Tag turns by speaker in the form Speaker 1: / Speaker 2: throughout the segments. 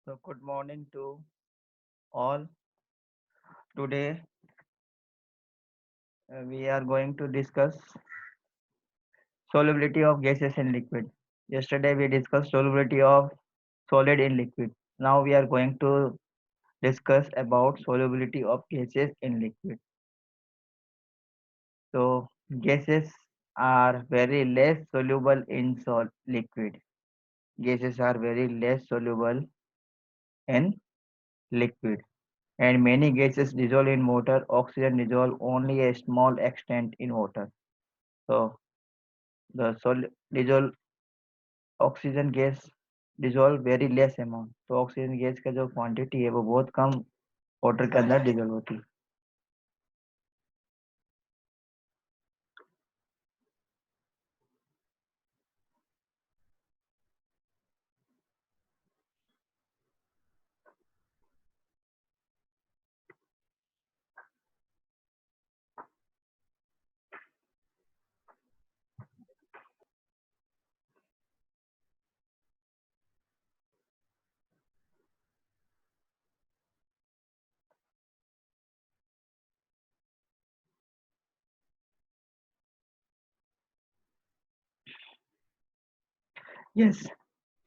Speaker 1: So, good morning to all. Today, we are going to discuss solubility of gases in liquid. Yesterday, we discussed solubility of solid in liquid. Now, we are going to discuss about solubility of gases in liquid. So, gases are very less soluble in liquid. Gases are very less soluble in liquid. And many gases dissolve in water. Oxygen dissolve only a small extent in water. So, the dissolve oxygen gas dissolve very less amount तो oxygen gas का जो quantity है वो बहुत कम water के अंदर dissolve होती है. Yes,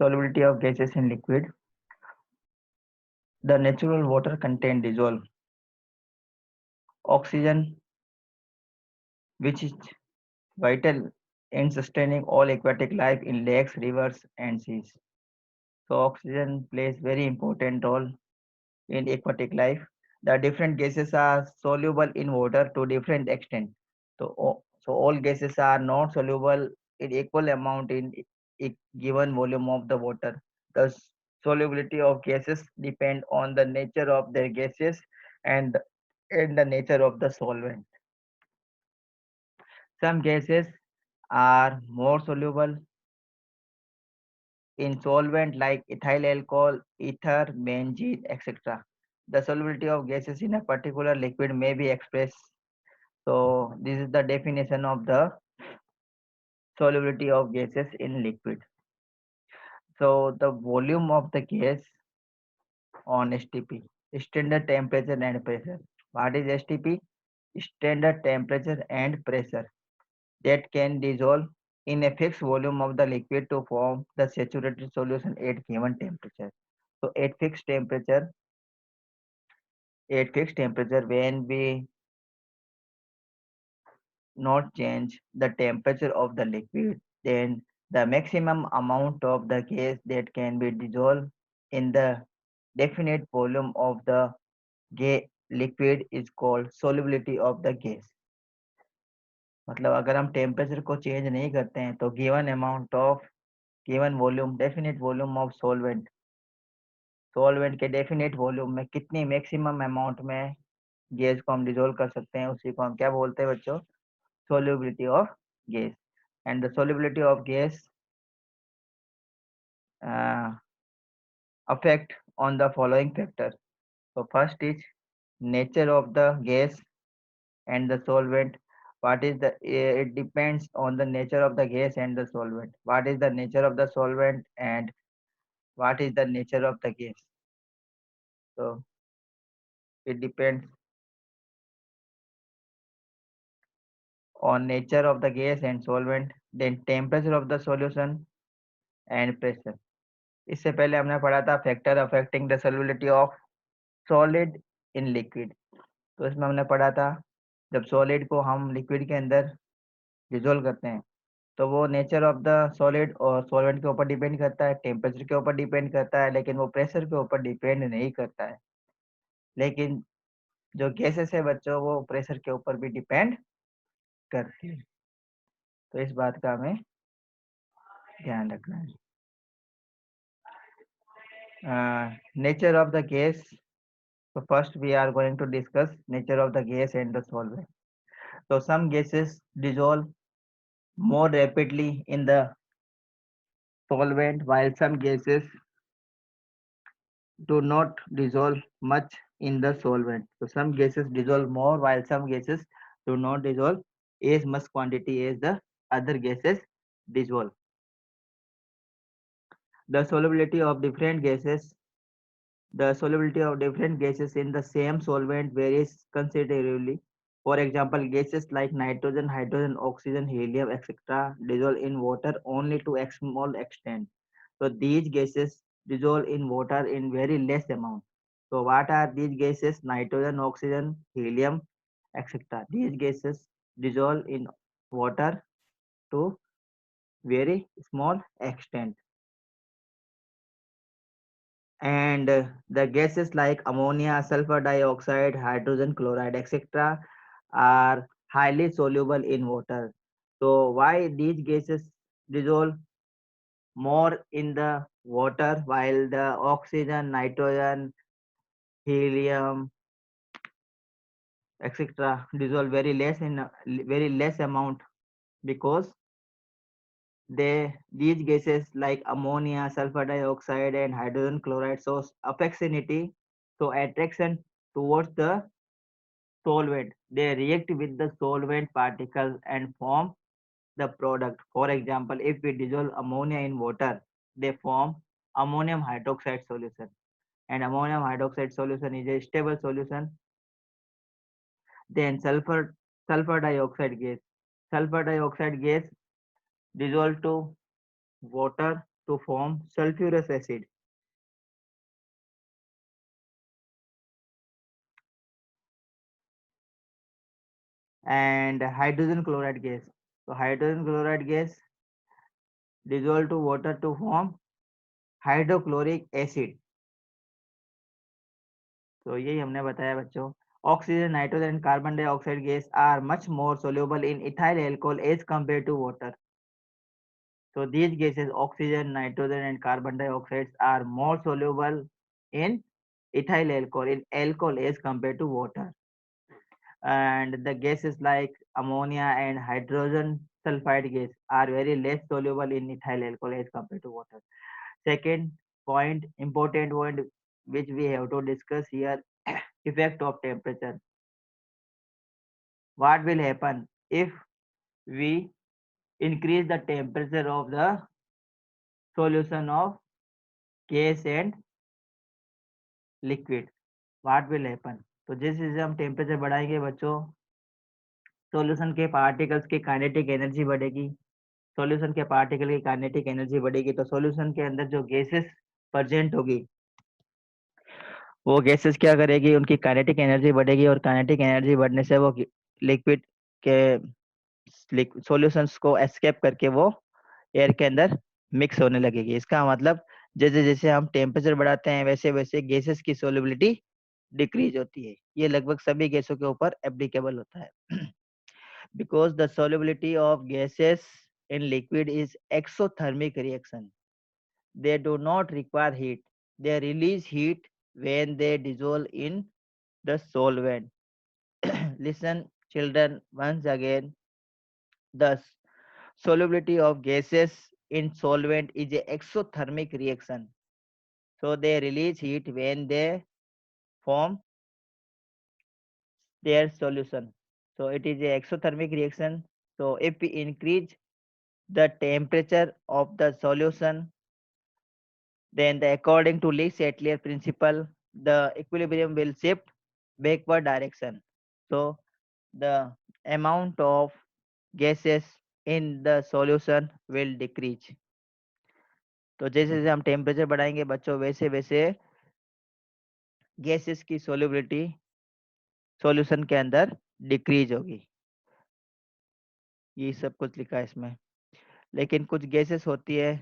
Speaker 1: solubility of gases in liquid. The natural water content dissolve oxygen, which is vital in sustaining all aquatic life in lakes, rivers, and seas. So oxygen plays very important role in aquatic life. The different gases are soluble in water to different extent. So all gases are not soluble in equal amount in given volume of the water. The solubility of gases depend on the nature of their gases and the nature of the solvent. Some gases are more soluble in solvent like ethyl alcohol, ether, benzene, etc. The solubility of gases in a particular liquid may be expressed. So this is the definition of the solubility of gases in liquid. So the volume of the gas on STP, standard temperature and pressure. What is STP? Standard temperature and pressure that can dissolve in a fixed volume of the liquid to form the saturated solution at given temperature. So at fixed temperature when we not change the temperature of the liquid, then the maximum amount of the gas that can be dissolved in the definite volume of the liquid is called solubility of the gas. मतलब अगर हम temperature को change नहीं करते हैं तो given amount of given volume definite volume of solvent के definite volume में कितनी मैक्सिमम अमाउंट में गैस को हम डिजोल्व कर सकते हैं उसी को हम क्या बोलते हैं बच्चों? solubility of gas. And the solubility of gas uh, affect on the following factors. So first is nature of the gas and the solvent. What is the it depends on the nature of the gas and the solvent. What is the nature of the solvent and what is the nature of the gas? So it depends on nature of the gas and solvent, then temperature of the solution and pressure. इससे पहले हमने पढ़ा था factor affecting the solubility of solid in liquid. तो इसमें हमने पढ़ा था जब सॉलिड को हम लिक्विड के अंदर डिजोल्व करते हैं तो वो नेचर ऑफ द सॉलिड और सॉल्वेंट के ऊपर डिपेंड करता है, टेम्परेचर के ऊपर डिपेंड करता है, लेकिन वो प्रेशर के ऊपर डिपेंड नहीं करता है. लेकिन जो गैसेस है बच्चों वो प्रेशर के ऊपर भी डिपेंड करती है. तो इस बात का हमें ध्यान रखना है. Nature of the gas. So first we are going to discuss nature of the gas and the solvent. So some gases dissolve more rapidly in the solvent while some gases do not dissolve much in the solvent. So some gases dissolve more while some gases do not dissolve as much quantity as the other gases dissolve. The solubility of different gases The solubility of different gases in the same solvent varies considerably. For example, gases like nitrogen, hydrogen, oxygen, helium, etc. dissolve in water only to a small extent. So these gases dissolve in water in very less amount. So what are these gases? Nitrogen, oxygen, helium, etc. These gases dissolve in water to very small extent. And the gases like ammonia, sulfur dioxide, hydrogen chloride, etc. are highly soluble in water. So why these gases dissolve more in the water while the oxygen, nitrogen, helium, etc. dissolve very less in very less amount? Because these gases like ammonia, sulfur dioxide, and hydrogen chloride shows affinity, so attraction towards the solvent. They react with the solvent particles and form the product. For example, if we dissolve ammonia in water, they form ammonium hydroxide solution. And ammonium hydroxide solution is a stable solution. Then sulfur dioxide gas. Sulfur dioxide gas dissolve to water to form sulfurous acid. And hydrogen chloride gas. So hydrogen chloride gas dissolve to water to form hydrochloric acid. तो यही हमने बताया बच्चों. Oxygen, nitrogen, and carbon dioxide gas are much more soluble in ethyl alcohol as compared to water. So these gases, oxygen, nitrogen, and carbon dioxide, are more soluble in ethyl alcohol as compared to water. And the gases like ammonia and hydrogen sulfide gas are very less soluble in ethyl alcohol as compared to water. Second point, important point, which we have to discuss here, effect of temperature. What will happen if we increase the temperature of the solution of gas and liquid? What will happen? तो जिस जैसे हम temperature बढ़ाएंगे बच्चों, solution के particles की kinetic energy बढ़ेगी. Solution के पार्टिकल की काइनेटिक एनर्जी बढ़ेगी तो सॉल्यूशन के अंदर जो गैसेस प्रेजेंट होगी, वो गैसेस क्या करेगी, उनकी काइनेटिक एनर्जी बढ़ेगी और काइनेटिक एनर्जी बढ़ने से वो लिक्विड के सॉल्यूशंस को एस्केप करके वो एयर के अंदर मिक्स होने लगेगी. इसका मतलब जैसे जैसे हम टेम्परेचर बढ़ाते हैं वैसे वैसे गैसेस की सोलिबिलिटी डिक्रीज होती है. ये लगभग सभी गैसों के ऊपर एप्लीकेबल होता है. Because the solubility of gases in liquid is exothermic reaction. They do not require heat. They release heat when they dissolve in the solvent. Listen, children, once again. Thus, solubility of gases in solvent is a exothermic reaction. So they release heat when they form their solution. So it is a exothermic reaction. So if we increase the temperature of the solution, then according to Le-Chatelier principle, the equilibrium will shift backward direction. So the amount of gases in the solution will decrease. तो जैसे जैसे हम temperature बढ़ाएंगे बच्चों वैसे वैसे gases की solubility solution के अंदर डिक्रीज होगी. ये सब कुछ लिखा है इसमें. लेकिन कुछ गैसेस होती है,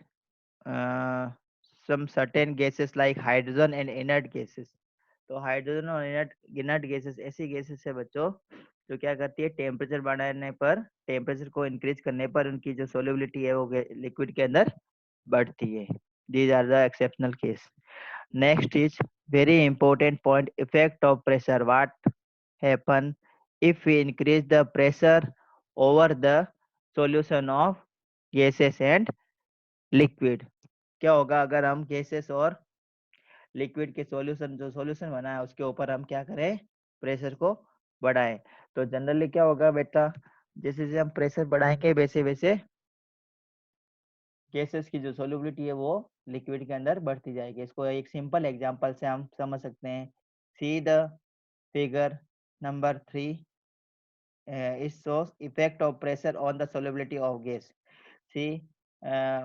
Speaker 1: some certain gases like hydrogen and inert gases. तो हाइड्रोजन और इनर्ट गैसेस ऐसी गैसेस है बच्चों जो क्या करती है, टेम्परेचर बढ़ाने पर, टेम्परेचर को इंक्रीज करने पर उनकी जो सोल्युबिलिटी है वो लिक्विड के अंदर बढ़ती है. These are the exceptional case. Next is very important point, effect of pressure. What happen if we increase the pressure over the solution of gases and liquid? क्या होगा अगर हम गैसेस और लिक्विड के सॉल्यूशन, जो सॉल्यूशन बना है उसके ऊपर हम क्या करें, प्रेशर को बढ़ाएं? तो जनरली क्या होगा बेटा, जैसे जैसे हम प्रेशर बढ़ाएंगे वैसे वैसे गैसेस की जो सोल्युबिलिटी है वो लिक्विड के अंदर बढ़ती जाएगी। इसको एक सिंपल एग्जांपल से हम समझ सकते हैं। See the figure number 3 it shows effect of pressure on the solubility of gas. See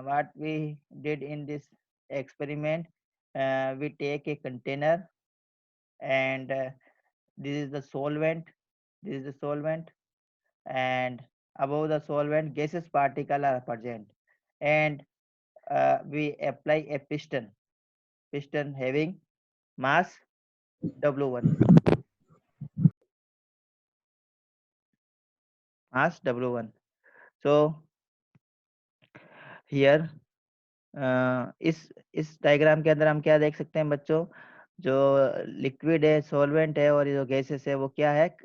Speaker 1: what we did in this experiment. We take a container and this is the solvent. This is the solvent, and above the solvent gaseous particle are present, and we apply a piston having mass W1. Mass W1. So here इस diagram के अंदर हम क्या देख सकते हैं बच्चों, जो लिक्विड है, सॉल्वेंट है और जो गैसेस है वो क्या है,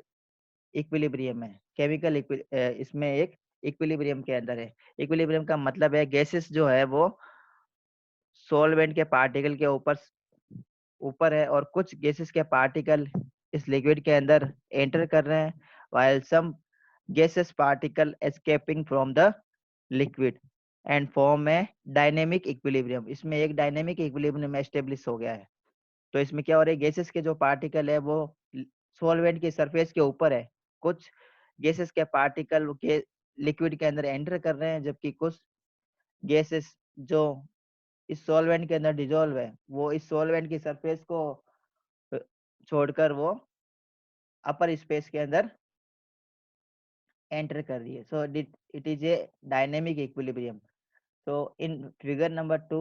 Speaker 1: इक्विलिब्रियम है, केमिकल इसमें एक इक्विलिब्रियम के अंदर है। इक्विलिब्रियम का मतलब है गैसेस जो है वो सॉल्वेंट के पार्टिकल के ऊपर है और कुछ गैसेस के पार्टिकल इस लिक्विड के अंदर एंटर कर रहे हैं, while some gaseous particle escaping from the liquid and form a dynamic equilibrium। इसमें एक डायनेमिक इक्विलिब्रियम एस्टेब्लिश हो गया है। तो इसमें क्या हो रहा है, गैसेस के जो पार्टिकल है वो सॉल्वेंट की सरफेस के ऊपर है, कुछ गैसेस के पार्टिकल के लिक्विड के अंदर एंटर कर रहे हैं, जबकि कुछ गैसेस जो इस सॉल्वेंट के अंदर डिजोल्व है वो इस सॉल्वेंट की सरफेस को अ, छोड़कर वो अपर स्पेस के अंदर एंटर कर रही है। So it is a dynamic equilibrium. So in figure number 2,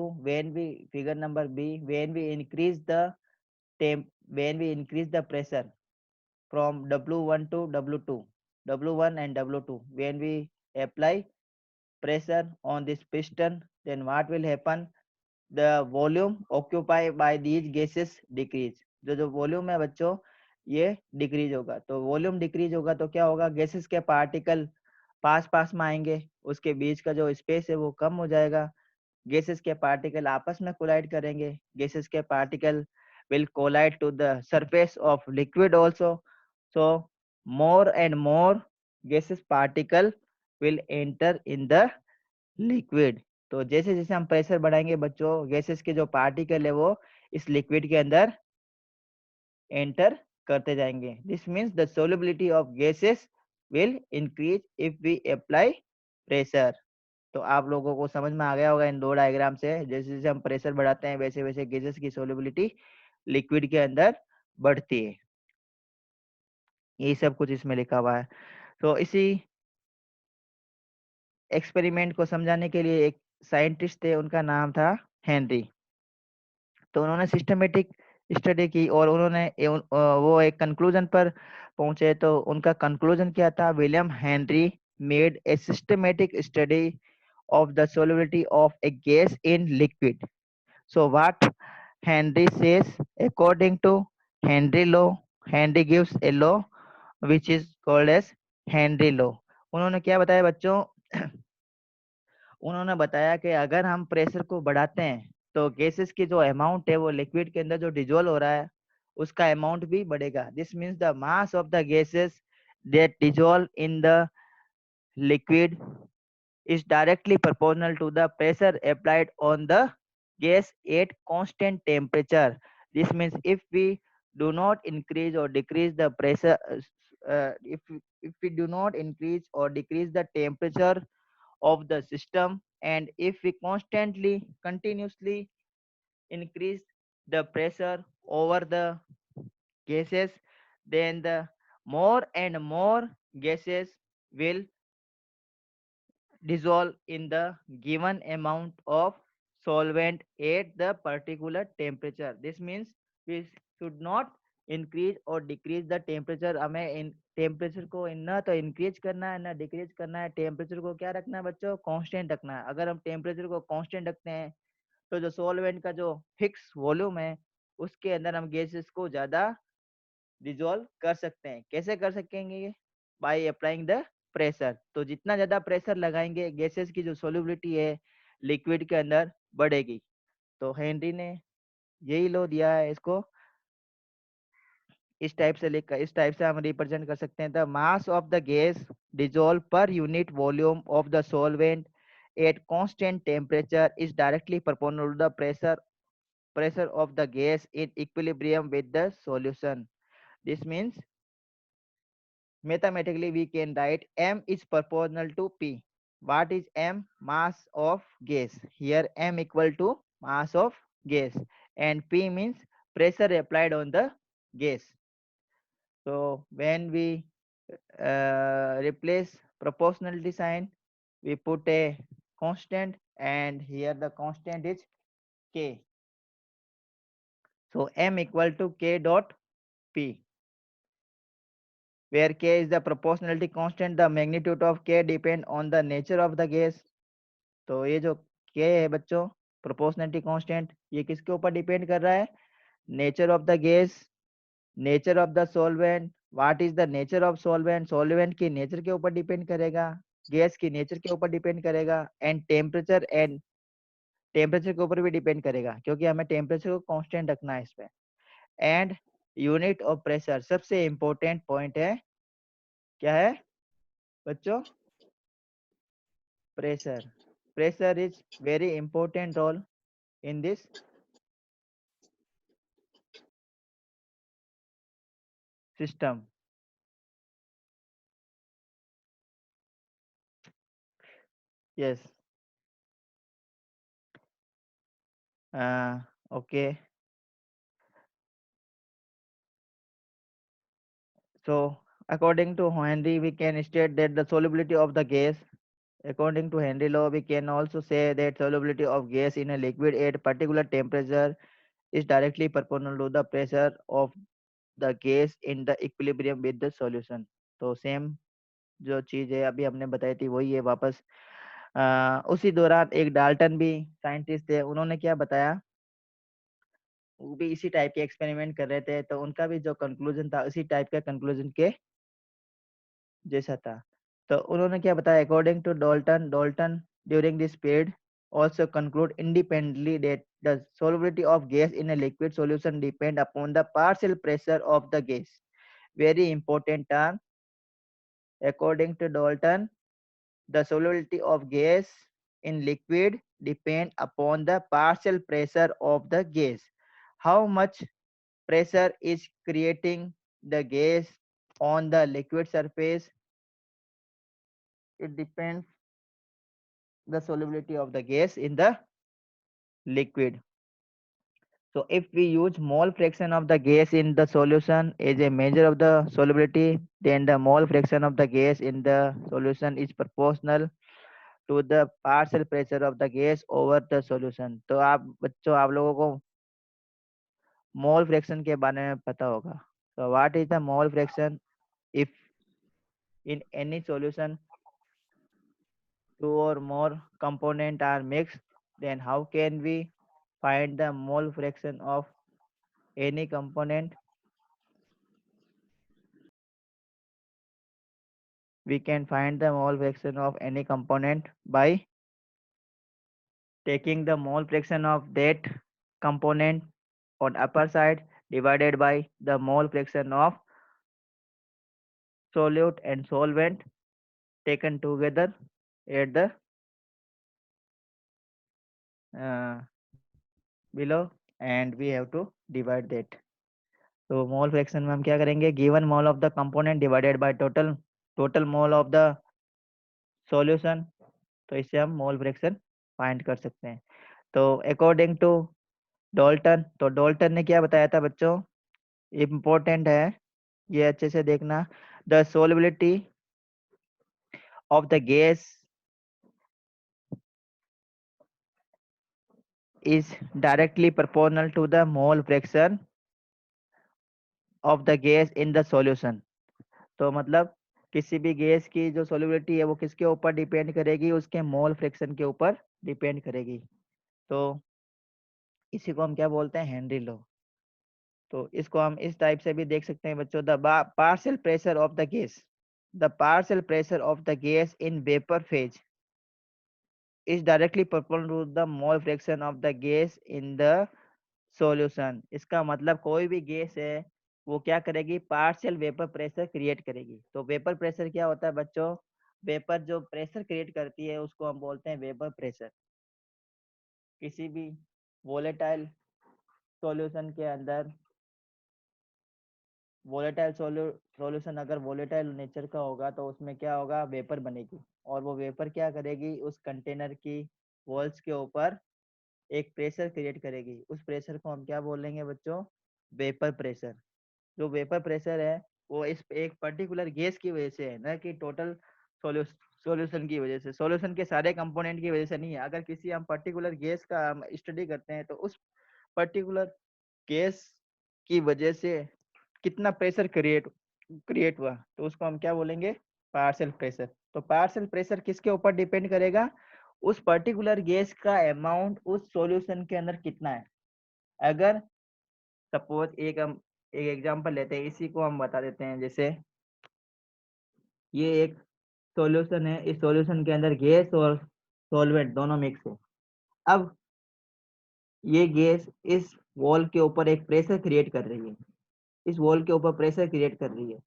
Speaker 1: figure number B, when we increase the when we increase the pressure from W1 to W2, W1 and W2, when we apply pressure on this piston, then what will happen? The volume occupied by these gases decrease। जो volume है बच्चों ये decrease होगा। तो volume decrease होगा तो क्या होगा, गैसेस के पार्टिकल पास पास में आएंगे, उसके बीच का जो स्पेस है वो कम हो जाएगा। गैसेस के पार्टिकल आपस में कोलाइड करेंगे। गैसेस के particle will collide to the surface of liquid also. So more and more gaseous particle will enter in the liquid। तो जैसे जैसे हम प्रेशर बढ़ाएंगे बच्चों, गैसेस के जो पार्टिकल है वो इस लिक्विड के अंदर एंटर करते जाएंगे। This means the solubility of gases will increase if we apply pressure. तो आप लोगों को समझ में आ गया होगा इन दो डायग्राम से, जैसे जैसे हम प्रेशर बढ़ाते हैं वैसे वैसे गैसेस की सोल्युबिलिटी लिक्विड के अंदर बढ़ती है। ये सब कुछ इसमें लिखा हुआ है। तो इसी एक्सपेरिमेंट को समझाने के लिए एक साइंटिस्ट थे, उनका नाम था हेनरी। तो उन्होंने सिस्टमेटिक स्टडी की और उन्होंने वो एक कंक्लूजन पर पहुंचे। तो उनका कंक्लूजन क्या था, William Henry made a systematic study of the solubility of a gas in liquid। So what Henry says, according to Henry law, Henry gives a law which is called as Henry law। उन्होंने क्या बताया बच्चों, उन्होंने बताया कि अगर हम pressure को बढ़ाते हैं तो गैसेस की जो अमाउंट है वो लिक्विड के अंदर जो डिजोल्व हो रहा है उसका अमाउंट भी बढ़ेगा। This means the mass of the gases that dissolve in the liquid is directly proportional to the pressure applied on the gas at constant temperature। This means if we do not increase or decrease the pressure, if we do not increase or decrease the temperature of the system, and if we constantly, continuously increase the pressure over the gases, then the more and more gases will dissolve in the given amount of solvent at the particular temperature। This means we should not increase or decrease the temperature। हमें in temperature को ना तो increase करना है ना decrease करना है। Temperature को क्या रखना है बच्चों, कांस्टेंट रखना है। अगर हम टेम्परेचर को कांस्टेंट रखते हैं तो जो सॉल्वेंट का जो फिक्स वॉल्यूम है उसके अंदर हम गैसेस को ज्यादा डिजोल्व कर सकते हैं। कैसे कर सकेंगे, बाय अप्लाइंग द प्रेशर। तो जितना ज्यादा प्रेशर लगाएंगे गैसेस की जो सोल्युबिलिटी है लिक्विड के अंदर बढ़ेगी। तो हेनरी ने यही लो दिया है। इसको इस टाइप से लिखकर, इस टाइप से हम रिप्रेजेंट कर सकते हैं, the mass of the gas dissolve per unit volume of the solvent at constant temperature is directly proportional to the pressure of the gas in equilibrium with the solution. This means mathematically we can write m is proportional to p. What is m? Mass of gas. Here m equal to mass of gas and p means pressure applied on the gas. So when we replace proportionality sign, we put a constant and here the constant is k. So m equal to k dot p, where k is the proportionality constant. The magnitude of k depend on the nature of the gas. तो ये जो k है बच्चों, proportionality constant, ये किसके ऊपर depend कर रहा है? Nature of the gas, nature of the solvent. What is the nature of solvent? Solvent की नेचर के ऊपर डिपेंड करेगा, गैस की नेचर के ऊपर डिपेंड करेगा एंड टेम्परेचर के ऊपर भी डिपेंड करेगा क्योंकि हमें टेम्परेचर को कांस्टेंट रखना है इसमें. एंड यूनिट ऑफ प्रेशर, सबसे इंपॉर्टेंट पॉइंट है, क्या है बच्चों? Pressure. Pressure is very important role in this system. Yes. Okay. So, according to Henry, we can state that the solubility of the gas, according to Henry law, we can also say that solubility of gas in a liquid at particular temperature is directly proportional to the pressure of the gas in the equilibrium with the solution. तो same जो चीज है अभी हमने बताई थी वही है वापस. उसी दौरान एक डाल्टन भी साइंटिस्ट थे, उन्होंने क्या बताया, वो भी इसी टाइप के एक्सपेरिमेंट कर रहे थे, तो उनका भी जो कंक्लूजन था उसी टाइप का कंक्लूजन के जैसा था. तो उन्होंने क्या बताया, according to Dalton during this period also conclude independently that the solubility of gas in a liquid solution depend upon the partial pressure of the gas. Very important term. According to Dalton, the solubility of gas in liquid depend upon the partial pressure of the gas. How much pressure is creating the gas on the liquid surface? It depends the solubility of the gas in the liquid. So if we use mole fraction of the gas in the solution as a measure of the solubility, then the mole fraction of the gas in the solution is proportional to the partial pressure of the gas over the solution. तो आप बच्चों, आप लोगों को mole fraction के बारे में पता होगा. So what is the mole fraction? If in any solution two or more component are mixed, then how can we find the mole fraction of any component? We can find the mole fraction of any component by taking the mole fraction of that component on upper side divided by the mole fraction of solute and solvent taken together at the uh, below, and we have to divide that. तो mole fraction में हम क्या करेंगे, given mole of the component divided by total mole of the solution. तो इससे हम mole fraction find कर सकते हैं. तो अकॉर्डिंग टू डॉल्टन, तो डॉल्टन ने क्या बताया था बच्चों, इम्पोर्टेंट है ये अच्छे से देखना. The solubility of the gas is directly proportional to the mole fraction of the gas in the solution. तो मतलब किसी भी गैस की जो solubility है वो किसके ऊपर डिपेंड करेगी, उसके मोल फ्रैक्शन के ऊपर डिपेंड करेगी. तो इसी को हम क्या बोलते हैं, हेनरी लॉ. तो इसको हम इस टाइप से भी देख सकते हैं बच्चों. The partial pressure of the gas, the partial pressure of the gas in vapour phase is directly proportional to the mole fraction of the gas in the solution. इसका मतलब कोई भी गैस है वो क्या करेगी, पार्शियल वेपर प्रेशर क्रिएट करेगी. तो वेपर प्रेशर क्या होता है बच्चों, वेपर जो प्रेशर क्रिएट करती है उसको हम बोलते हैं वेपर प्रेशर। किसी भी वोलेटाइल सॉल्यूशन के अंदर वोलेटाइल सॉल्यूशन अगर वोलेटाइल नेचर का होगा तो उसमें क्या होगा, वेपर बनेगी, और वो वेपर क्या करेगी, उस कंटेनर की वॉल्स के ऊपर एक प्रेशर क्रिएट करेगी। उस प्रेशर को हम क्या बोलेंगे बच्चों, वेपर प्रेशर। जो वेपर प्रेशर है वो इस एक पर्टिकुलर गैस की वजह से है, ना कि टोटल सॉल्यूशन की वजह से, सॉल्यूशन के सारे कंपोनेंट की वजह से नहीं है। अगर किसी हम पर्टिकुलर गैस का हम स्टडी करते हैं तो उस पर्टिकुलर गैस की वजह से कितना प्रेशर क्रिएट हुआ तो उसको हम क्या बोलेंगे, पार्शियल प्रेशर। तो पार्शियल प्रेशर किसके ऊपर डिपेंड करेगा, उस पर्टिकुलर गैस का अमाउंट उस सॉल्यूशन के अंदर कितना है। अगर सपोज हम एक एग्जांपल लेते हैं, इसी को हम बता देते हैं। जैसे ये एक सॉल्यूशन है, इस सॉल्यूशन के अंदर गैस और सॉल्वेंट दोनों मिक्स है। अब ये गैस इस वॉल के ऊपर एक प्रेशर क्रिएट कर रही है, इस वॉल के ऊपर प्रेशर क्रिएट कर रही है।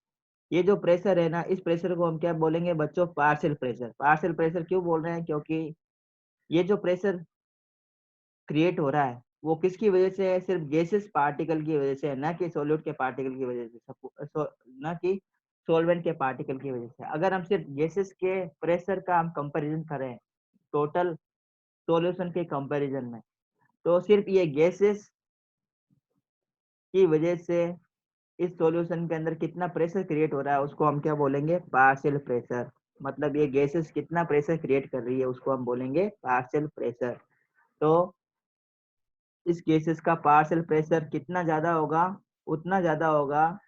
Speaker 1: ये जो प्रेशर है ना, इस प्रेशर को हम क्या बोलेंगे बच्चों, पार्शियल प्रेशर। पार्शियल प्रेशर क्यों बोल रहे हैं, क्योंकि ये जो प्रेशर क्रिएट हो रहा है वो किसकी वजह से है, सिर्फ गैसेस पार्टिकल की वजह से है, ना कि सॉल्यूट के पार्टिकल की वजह से, ना कि सॉल्वेंट के पार्टिकल की वजह से। अगर हम सिर्फ गैसेस के प्रेशर का हम कंपैरिजन करें टोटल सॉल्यूशन के कंपैरिजन में, तो सिर्फ ये गैसेस की वजह से इस सॉल्यूशन के अंदर कितना प्रेशर क्रिएट हो रहा है उसको हम क्या बोलेंगे, पार्शियल प्रेशर। मतलब ये गैसेस कितना प्रेशर क्रिएट कर रही है उसको हम बोलेंगे पार्शियल प्रेशर। तो इस गैसेस का पार्शियल प्रेशर कितना ज्यादा होगा, उतना ज्यादा होगा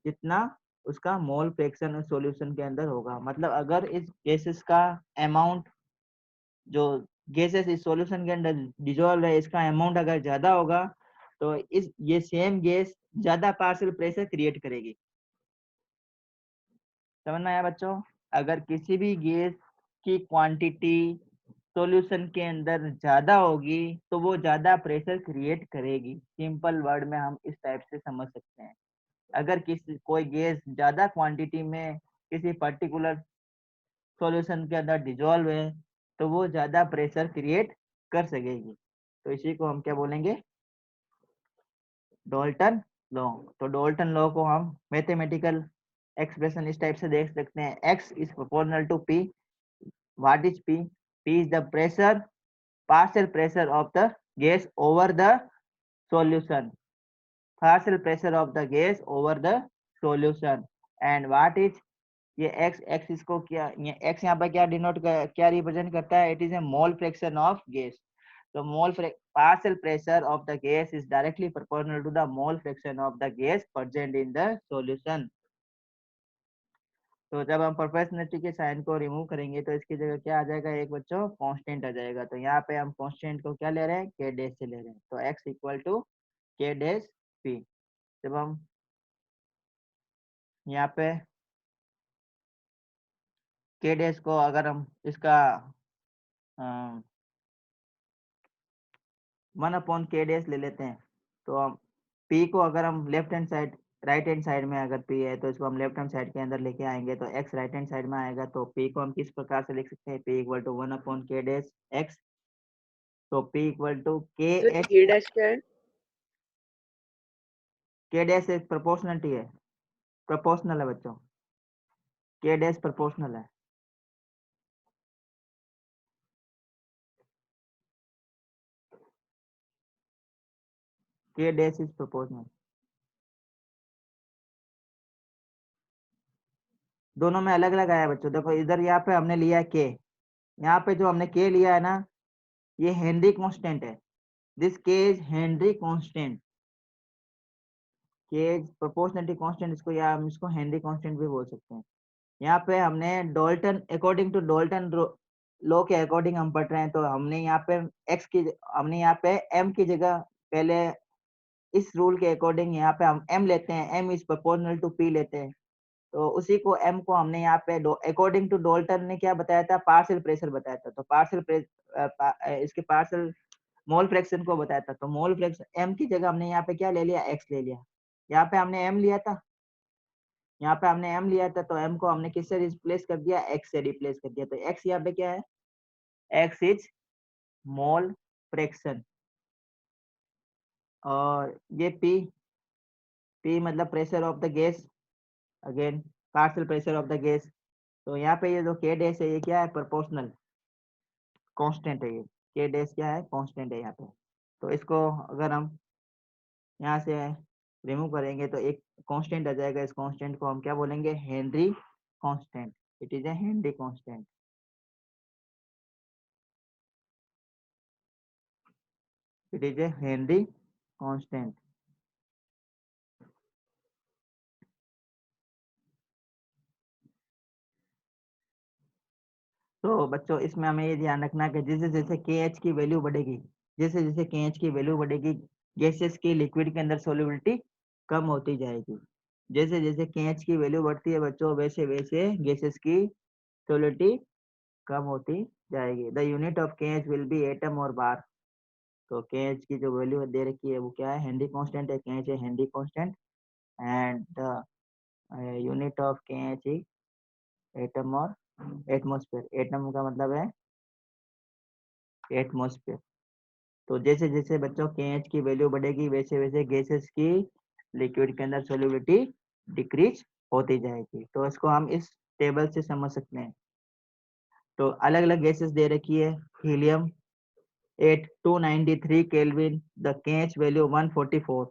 Speaker 1: जितना उसका मोल फ्रैक्शन उस सॉल्यूशन के अंदर होगा। मतलब अगर इस गैसेस का अमाउंट, जो गैसेस इस सॉल्यूशन के अंदर डिजोल्व है, इसका अमाउंट अगर ज्यादा होगा तो इस ये सेम गैस ज्यादा पार्शियल प्रेशर क्रिएट करेगी। समझ में आया बच्चों। अगर किसी भी गैस की क्वांटिटी सॉल्यूशन के अंदर ज्यादा होगी तो वो ज्यादा प्रेशर क्रिएट करेगी। सिंपल वर्ड में हम इस टाइप से समझ सकते हैं। अगर किसी कोई गैस ज्यादा क्वांटिटी में किसी पर्टिकुलर सॉल्यूशन के अंदर डिजोल्व है तो वो ज्यादा प्रेशर क्रिएट कर सकेगी। तो इसी को हम क्या बोलेंगे, डॉल्टन लॉ। तो डॉल्टन लॉ को हम मैथमेटिकल एक्सप्रेशन इस टाइप से देख सकते हैं, x is proportional to p। What is p? p is the pressure, partial pressure of the gas over the solution, partial pressure of the gas over the solution। and what is ये x इसको क्या, ये x यहाँ पर क्या denote क्या represent करता है, it is a mole fraction of gas. तो partial pressure of the gas is directly proportional to the mole fraction of the gas present in the solution। तो जब हम प्रोपोर्शनलिटी के साइन को रिमूव करेंगे तो इसकी जगह क्या आ जाएगा, एक बच्चों कांस्टेंट आ जाएगा। तो यहाँ पे हम कांस्टेंट को क्या ले रहे हैं, के डैश से ले रहे हैं। तो x इक्वल टू के डैश पी। जब हम यहाँ पे के डैश को अगर हम इसका 1/k डैश ले लेते हैं तो हम p को अगर हम left hand side, right hand side में अगर p है तो इसको हम लेफ्ट हैंड साइड के अंदर लेके आएंगे तो x राइट हैंड साइड में आएगा। तो p को हम किस प्रकार से लिख सकते हैं, p equal to 1/k dash x। तो p इक्वल टू के
Speaker 2: सर
Speaker 1: एक्स।
Speaker 2: के डैश क्या है?
Speaker 1: के डैश एक प्रोपोर्शनलिटी है, प्रोपोर्शनल है बच्चों, के डैश प्रोपोर्शनल है। के डैश इज प्रोपोर्शनल। दोनों में अलग अलग आया बच्चों। देखो इधर यहाँ पे हमने लिया है के, यहाँ पे जो हमने के लिया है ना, ये हेनरी कांस्टेंट है। दिस के इज हेनरी कांस्टेंट। के प्रोपोर्शनलिटी कांस्टेंट इसको, या हम इसको हेनरी कांस्टेंट भी बोल सकते हैं। यहाँ पे हमने Dalton, according to Dalton law के अकॉर्डिंग हम पढ़ रहे हैं, तो हमने यहाँ पे एक्स की, हमने यहाँ पे एम की जगह पहले इस रूल के अकॉर्डिंग यहाँ पे हम m लेते हैं, m is proportional to p लेते हैं। तो उसी को m को हमने यहाँ पे अकॉर्डिंग टू डॉल्टन ने क्या बताया था, पार्शियल प्रेशर बताया था। तो पार्शियल प्रेशर इसके पार्शियल मोल फ्रैक्शन को बताया था। तो मोल फ्रैक्शन m की जगह हमने यहाँ पे क्या ले लिया, x ले लिया। यहाँ पे हमने m लिया था, यहाँ पे हमने m लिया था तो m को हमने किससे रिप्लेस कर दिया, x से रिप्लेस कर दिया। तो x यहाँ पे क्या है, x इज मोल फ्रैक्शन, और ये p मतलब pressure of the gas, again partial pressure of the gas. तो यहाँ पे ये जो k डैश है ये क्या है, प्रोपोर्शनल कांस्टेंट है, ये k डैश क्या है, कांस्टेंट है यहाँ पे। तो इसको अगर हम यहाँ से रिमूव करेंगे तो एक कांस्टेंट आ जाएगा, इस कांस्टेंट को हम क्या बोलेंगे, Henry constant. It is A Henry constant, it is A Henry constant. तो बच्चों इसमें हमें ये ध्यान रखना है कि जैसे जैसे के एच की वैल्यू बढ़ेगी, जैसे जैसे के एच की वैल्यू बढ़ेगी, गैसेस की लिक्विड के अंदर सोल्युबिलिटी कम होती जाएगी। जैसे जैसे के एच की वैल्यू बढ़ती है बच्चों, वैसे वैसे गैसेस की सोल्युबिलिटी कम होती जाएगी। द यूनिट ऑफ के एच विल बी एटम और बार। तो के एच की जो वैल्यू दे रखी है वो क्या है, हेनरी कांस्टेंट है, के एच है Henry constant, and the unit of के एच इज एटम और एटमॉस्फेयर। एटम का मतलब है एटमॉस्फेयर। तो जैसे जैसे बच्चों के एच की वैल्यू बढ़ेगी वैसे वैसे गैसेस की लिक्विड के अंदर सोल्युबिलिटी डिक्रीज होती जाएगी। तो इसको हम इस टेबल से समझ सकते हैं। तो अलग अलग गैसेस दे रखी है, helium at 293 kelvin, the KH value 144।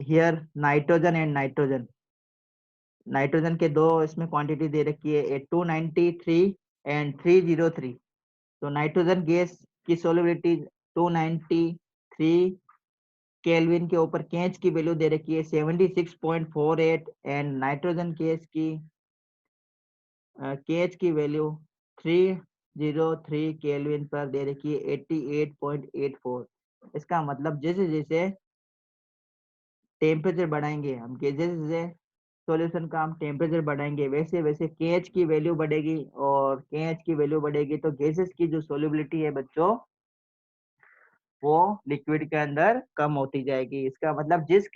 Speaker 1: Here nitrogen and nitrogen, nitrogen के दो इसमें क्वांटिटी दे रखी है, 293 एंड 303। तो नाइट्रोजन गैस की सोल्युबिलिटी 293 केल्विन के ऊपर केएच की वैल्यू दे रखी है 76.48, एंड नाइट्रोजन गैस की केएच की वैल्यू 303 केल्विन पर दे रखी है 88.84। इसका मतलब जैसे जैसे टेम्परेचर बढ़ाएंगे हम, जैसे जैसे सॉल्यूशन का हम टेम्परेचर बढ़ाएंगे वैसे वैसे केएच की वैल्यू बढ़ेगी, और केएच की वैल्यू बढ़ेगी तो गैसेस की जो सोल्युबिलिटी है बच्चों वो लिक्विड के अंदर कम होती जाएगी। इसका मतलब जिस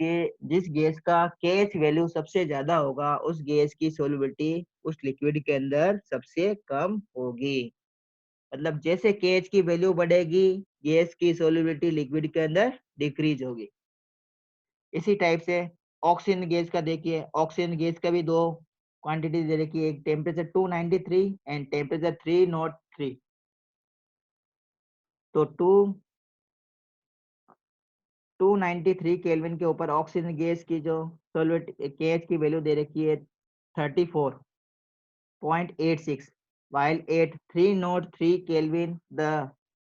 Speaker 1: गैस का केएच वैल्यू सबसे ज्यादा होगा उस गैस की सोल्युबिलिटी उस लिक्विड के अंदर सबसे कम होगी। मतलब जैसे केएच की वैल्यू बढ़ेगी गैस की सोल्युबिलिटी लिक्विड के अंदर डिक्रीज होगी। इसी टाइप से ऑक्सीजन गैस का देखिए, ऑक्सीजन गैस का भी दो क्वांटिटी दे रखी है, एक टेम्परेचर 293 एंड टेम्परेचर 303। तो 293 केल्विन के ऊपर ऑक्सीजन गैस की जो सॉल्वेट केएच की वैल्यू दे रखी है 34.86, while at 303 Kelvin the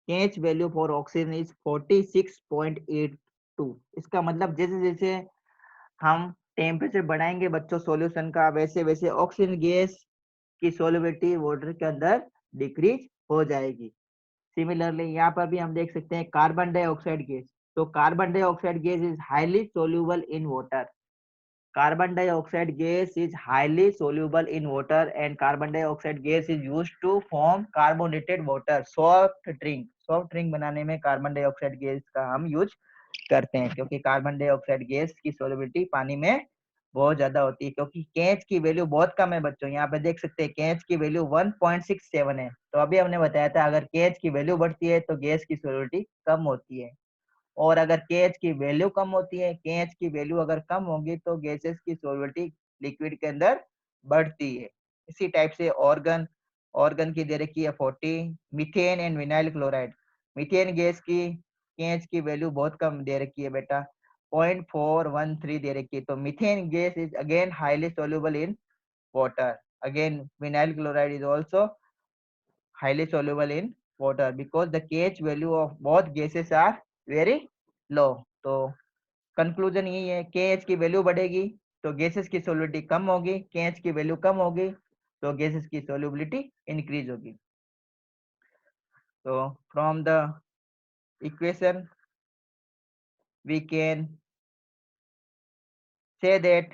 Speaker 1: KH value for oxygen is 46.82। इसका मतलब जैसे जैसे हम टेम्परेचर बढ़ाएंगे बच्चों सॉल्यूशन का वैसे वैसे ऑक्सीजन गैस की सोल्युबिलिटी वाटर के अंदर डिक्रीज हो जाएगी। सिमिलरली यहाँ पर भी हम देख सकते हैं कार्बन डाइऑक्साइड गैस। तो carbon dioxide gas is highly soluble in water. Carbon dioxide gas is highly soluble in water, and carbon dioxide gas is used to form carbonated water, soft drink। Soft drink बनाने में carbon dioxide gas का हम use करते हैं, क्योंकि carbon dioxide gas की solubility पानी में बहुत ज्यादा होती है। क्योंकि केएच की वैल्यू बहुत कम है बच्चों, यहाँ पे देख सकते हैं केएच की वैल्यू 1.67 है। तो अभी हमने बताया था अगर केएच की वैल्यू बढ़ती है तो गैस की सोलिबिलिटी कम होती है, और अगर केएच की वैल्यू कम होती है, केएच की वैल्यू अगर कम होगी तो गैसेस की सोलिबिलिटी लिक्विड के अंदर बढ़ती है। इसी टाइप से ऑर्गन, ऑर्गन की दे रखी है 40, methane and vinyl chloride. Methane gas की केएच की वैल्यू बहुत कम दे रखी है बेटा, 0.413 दे रखी है। तो methane gas is again highly soluble in water. Again vinyl chloride is also highly soluble in water because the KH value of both gases are very low। तो कंक्लूजन यही है, KH की वैल्यू बढ़ेगी तो गैसेस की solubility कम होगी, KH की value कम होगी तो गैसेस की सोलिबिलिटी इंक्रीज होगी। तो from the equation we can say that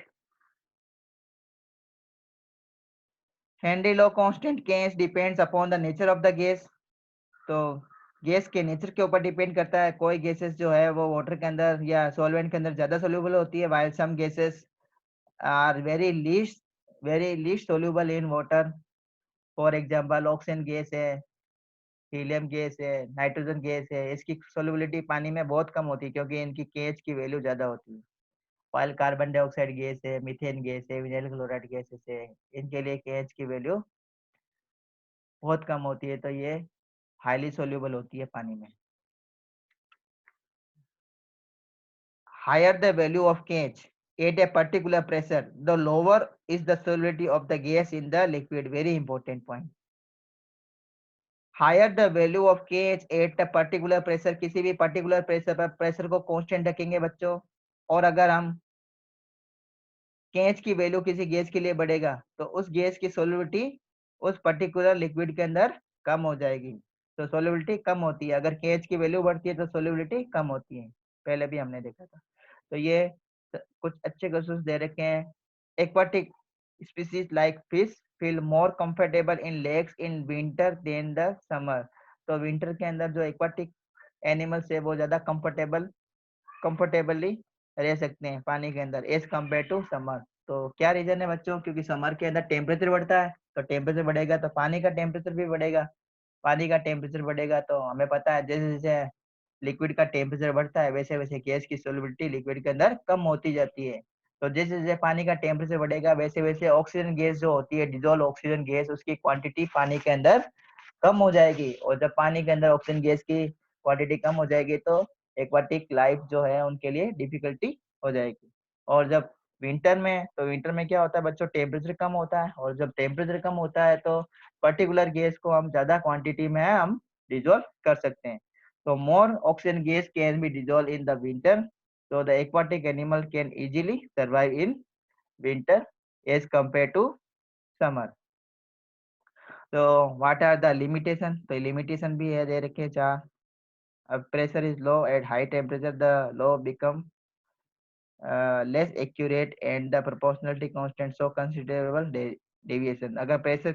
Speaker 1: Henry law constant KH depends upon the nature of the gas। तो गैस के नेचर के ऊपर डिपेंड करता है, कोई गैसेस जो है वो वाटर के अंदर या सॉल्वेंट के अंदर ज्यादा सोल्यूबल होती है, while some gases are very least soluble in water. For example oxygen gas है, हीलियम गैस है, नाइट्रोजन गैस है, इसकी सोल्युबिलिटी पानी में बहुत कम होती है क्योंकि इनकी केएच की वैल्यू ज्यादा होती है। while कार्बन डाइऑक्साइड गैस है, मीथेन गैस है, विनाइल क्लोराइड गैसेस है, इनके लिए केएच की वैल्यू बहुत कम होती है, तो ये हाईली सोल्यूबल होती है पानी में। Higher the value of KH at a particular pressure, the lower is the solubility of the gas in the liquid. Very important point. Higher the value of KH at a particular pressure, किसी भी particular pressure पर pressure को constant रखेंगे बच्चों, और अगर हम KH की वैल्यू किसी गैस के लिए बढ़ेगा तो उस गैस की सोल्युबिलिटी उस पर्टिकुलर लिक्विड के अंदर कम हो जाएगी। तो सोल्युबिलिटी कम होती है, अगर KH की वैल्यू बढ़ती है तो सोल्युबिलिटी कम होती है, पहले भी हमने देखा था। तो ये कुछ अच्छे क्वेश्चंस दे रखे हैं। Aquatic species like fish feel more comfortable in lakes in winter than the summer. तो विंटर के अंदर जो एक्वाटिक एनिमल्स है वो ज्यादा कंफर्टेबली रह सकते हैं पानी के अंदर एज कम्पेयर टू समर। तो क्या रीजन है बच्चों? क्योंकि समर के अंदर टेम्परेचर बढ़ता है, तो टेम्परेचर बढ़ेगा तो पानी का टेम्परेचर भी बढ़ेगा, पानी का टेम्परेचर बढ़ेगा तो हमें पता है जैसे जैसे लिक्विड का टेम्परेचर बढ़ता है वैसे वैसे गैस की सोल्युबिलिटी लिक्विड के अंदर कम होती जाती है। तो जैसे जैसे पानी का टेम्परेचर बढ़ेगा वैसे वैसे ऑक्सीजन गैस जो होती है, डिजोल्व ऑक्सीजन गैस, उसकी क्वांटिटी पानी के अंदर कम हो जाएगी, और जब पानी के अंदर ऑक्सीजन गैस की क्वांटिटी कम हो जाएगी तो एक्वाटिक लाइफ जो है उनके लिए डिफिकल्टी हो जाएगी। और जब विंटर में, तो विंटर में क्या होता है बच्चों, टेम्परेचर कम होता है, और जब टेम्परेचर कम होता है तो पर्टिकुलर गैस को हम ज्यादा क्वांटिटी में हम डिजोल्व कर सकते हैं। So more oxygen gas can be dissolved in the winter. So the aquatic animal can easily survive in winter as compared to summer. So what are the limitation? तो limitation भी है दे रखे चार। अब pressure is low at high temperature, the law become less accurate and the proportionality constant so considerable deviation। अगर pressure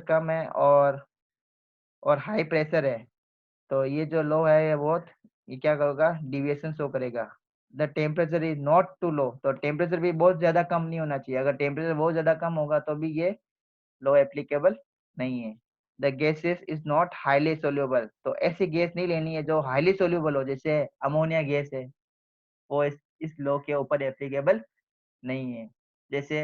Speaker 1: कम है और high pressure है तो ये जो लो है ये बहुत, ये क्या करेगा, डिविएशन शो करेगा। The temperature is not too low, तो टेम्परेचर भी बहुत ज्यादा कम नहीं होना चाहिए, अगर टेम्परेचर बहुत ज्यादा कम होगा तो भी ये लो एप्लीकेबल नहीं है। The gases is not highly soluble, तो ऐसी गैस नहीं लेनी है जो हाईली सोल्यूबल हो, जैसे अमोनिया गैस है, वो इस लो के ऊपर एप्लीकेबल नहीं है। जैसे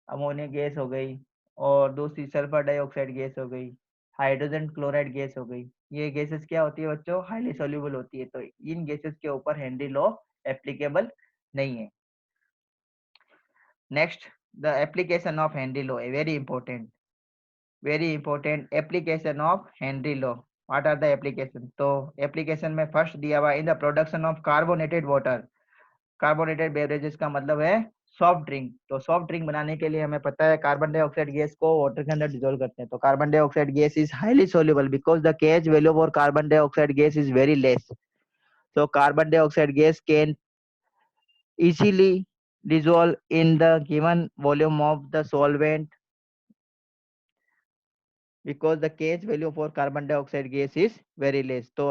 Speaker 1: अमोनिया गैस हो गई, और दूसरी सल्फर डाइऑक्साइड गैस हो गई, हाइड्रोजन क्लोराइड गैस हो गई, ये गैसेस क्या होती है बच्चों, हाईली सॉल्युबल होती है, तो इन गैसेस के ऊपर हेनरी लॉ एप्लीकेबल नहीं है। Next, the application of Henry law, very important application of Henry law. What are the application? तो एप्लीकेशन में फर्स्ट दिया हुआ in the production of carbonated water. Carbonated beverages का मतलब है सॉफ्ट ड्रिंक। तो सॉफ्ट ड्रिंक बनाने के लिए हमें पता है कार्बन डाइऑक्साइड गैस को वाटर के अंदर डिसॉल्व करते हैं, तो carbon dioxide gas is highly soluble because the KH value for carbon dioxide gas is very less. so carbon dioxide gas can easily dissolve in the given volume of the solvent because the KH value for carbon dioxide gas is very less। तो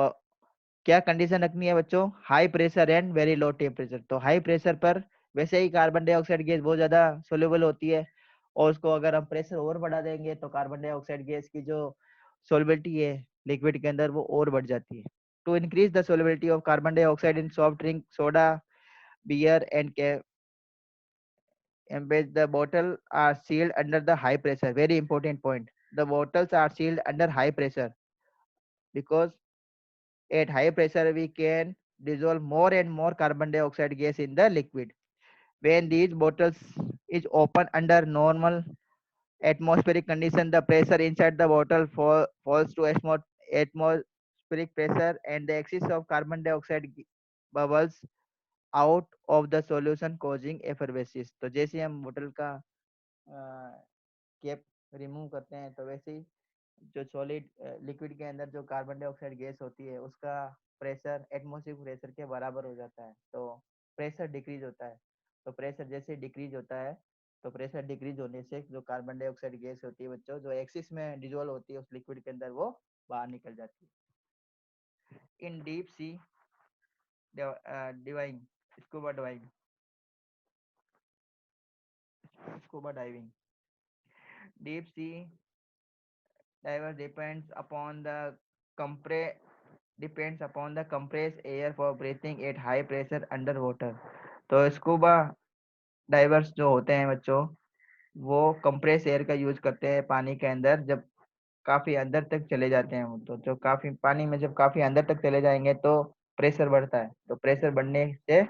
Speaker 1: क्या condition रखनी है बच्चों, high pressure and very low temperature. तो high pressure पर वैसे ही carbon dioxide gas बहुत ज्यादा सोल्यूबल होती है, और उसको अगर हम प्रेशर और बढ़ा देंगे तो कार्बन डाइऑक्साइड गैस की जो सोल्युबिलिटी है लिक्विड के अंदर वो और बढ़ जाती है। To increase the solubility of carbon dioxide in soft drink, soda, beer and cabbage, the bottle are sealed under the high pressure. Very important point, the bottles are sealed under high pressure because at high pressure we can dissolve more and more carbon dioxide gas in the liquid. When these bottles is open under normal atmospheric condition, the pressure inside the bottle falls to atmospheric pressure and the excess of carbon dioxide bubbles out of the solution causing effervescence. तो जैसे हम बोतल का cap remove करते हैं तो वैसे ही जो सॉलिड लिक्विड के अंदर जो कार्बन डाइऑक्साइड गैस होती है उसका प्रेशर एटमॉस्फेरिक प्रेशर के बराबर हो जाता है, तो प्रेशर डिक्रीज होता है। तो प्रेशर जैसे डिक्रीज होता है तो प्रेशर डिक्रीज होने से जो कार्बन डाइऑक्साइड गैस होती है बच्चों, जो एक्सिस में डिजोल्व होती है उस लिक्विड के अंदर, वो बाहर निकल जाती है। इन deep sea diving, scuba diving, scuba diving, deep sea diver compre depends upon the compressed air for breathing at high pressure underwater। तो स्कूबा डाइवर्स जो होते हैं बच्चों, वो कंप्रेस एयर का यूज करते हैं पानी के अंदर, जब काफी अंदर तक चले जाते हैं वो, तो जो काफी पानी में जब काफी अंदर तक चले जाएंगे तो प्रेशर बढ़ता है, तो प्रेशर बढ़ने से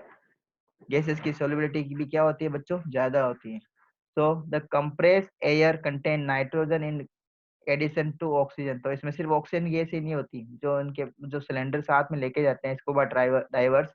Speaker 1: गैसेस की सोलिबिलिटी की भी क्या होती है बच्चों, ज्यादा होती है। So the compress air contain nitrogen in addition to oxygen. तो इसमें सिर्फ ऑक्सीजन गैस ही नहीं होती, जो उनके जो सिलेंडर साथ में लेके जाते हैं स्कूबा डाइवर्स,